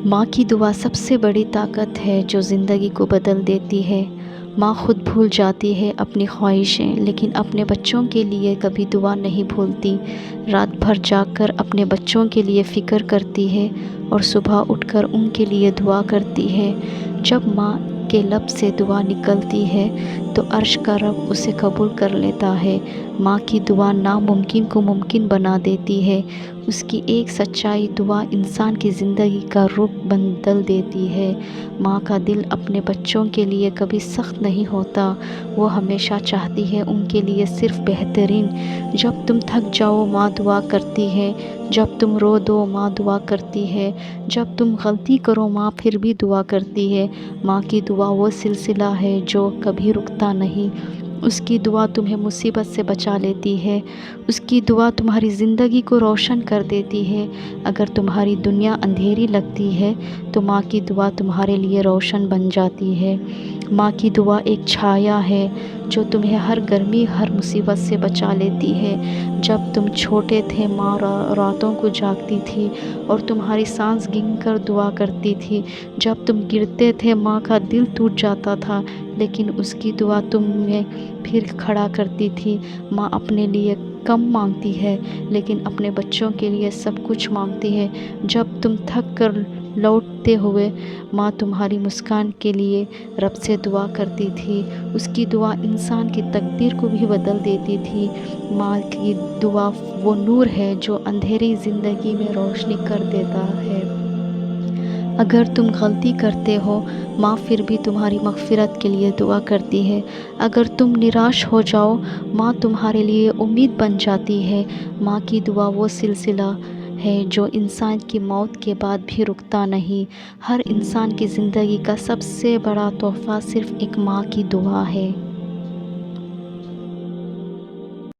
ماں کی دعا سب سے بڑی طاقت ہے جو زندگی کو بدل دیتی ہے۔ ماں خود بھول جاتی ہے اپنی خواہشیں، لیکن اپنے بچوں کے لیے کبھی دعا نہیں بھولتی۔ رات بھر جاگ کر اپنے بچوں کے لیے فکر کرتی ہے اور صبح اٹھ کر ان کے لیے دعا کرتی ہے۔ جب ماں کے لب سے دعا نکلتی ہے تو عرش کا رب اسے قبول کر لیتا ہے۔ ماں کی دعا ناممکن کو ممکن بنا دیتی ہے۔ اس کی ایک سچائی دعا انسان کی زندگی کا رخ بدل دیتی ہے۔ ماں کا دل اپنے بچوں کے لیے کبھی سخت نہیں ہوتا، وہ ہمیشہ چاہتی ہے ان کے لیے صرف بہترین۔ جب تم تھک جاؤ ماں دعا کرتی ہے، جب تم رو دو ماں دعا کرتی ہے، جب تم غلطی کرو ماں پھر بھی دعا کرتی ہے۔ ماں کی دعا وہ سلسلہ ہے جو کبھی رکتا نہیں۔ اس کی دعا تمہیں مصیبت سے بچا لیتی ہے، اس کی دعا تمہاری زندگی کو روشن کر دیتی ہے۔ اگر تمہاری دنیا اندھیری لگتی ہے تو ماں کی دعا تمہارے لیے روشن بن جاتی ہے۔ ماں کی دعا ایک چھایا ہے جو تمہیں ہر گرمی ہر مصیبت سے بچا لیتی ہے۔ جب تم چھوٹے تھے ماں راتوں کو جاگتی تھی اور تمہاری سانس گن کر دعا کرتی تھی۔ جب تم گرتے تھے ماں کا دل ٹوٹ جاتا تھا، لیکن اس کی دعا تمہیں پھر کھڑا کرتی تھی۔ ماں اپنے لیے کم مانگتی ہے لیکن اپنے بچوں کے لیے سب کچھ مانگتی ہے۔ جب تم تھک کر لوٹتے ہوئے ماں تمہاری مسکان کے لیے رب سے دعا کرتی تھی۔ اس کی دعا انسان کی تقدیر کو بھی بدل دیتی تھی۔ ماں کی دعا وہ نور ہے جو اندھیری زندگی میں روشنی کر دیتا ہے۔ اگر تم غلطی کرتے ہو ماں پھر بھی تمہاری مغفرت کے لیے دعا کرتی ہے۔ اگر تم نراش ہو جاؤ ماں تمہارے لیے امید بن جاتی ہے۔ ماں کی دعا وہ سلسلہ ہے جو انسان کی موت کے بعد بھی رکتا نہیں۔ ہر انسان کی زندگی کا سب سے بڑا تحفہ صرف ایک ماں کی دعا ہے۔